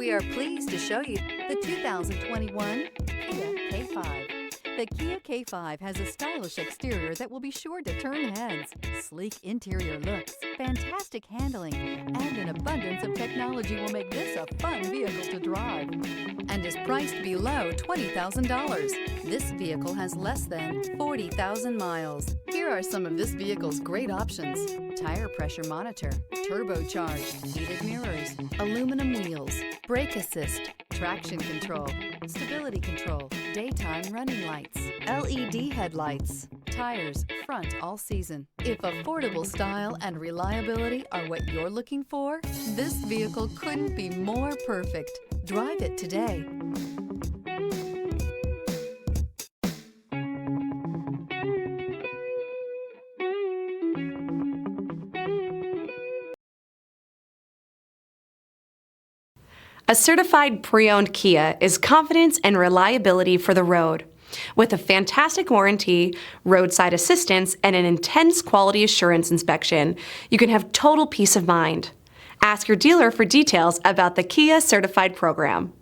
We are pleased to show you the 2021 Kia K5. The Kia K5 has a stylish exterior that will be sure to turn heads, sleek interior looks, fantastic handling, and an abundance of technology will make this a fun vehicle to drive, and is priced below $20,000. This vehicle has less than 40,000 miles. Here are some of this vehicle's great options: tire pressure monitor, turbocharged, heated mirrors, aluminum wheels, brake assist, traction control, stability control, daytime running lights, LED headlights, tires front all season. If affordable style and reliability are what you're looking for, this vehicle couldn't be more perfect. Drive it today. A certified pre-owned Kia is confidence and reliability for the road. With a fantastic warranty, roadside assistance, and an intense quality assurance inspection, you can have total peace of mind. Ask your dealer for details about the Kia Certified program.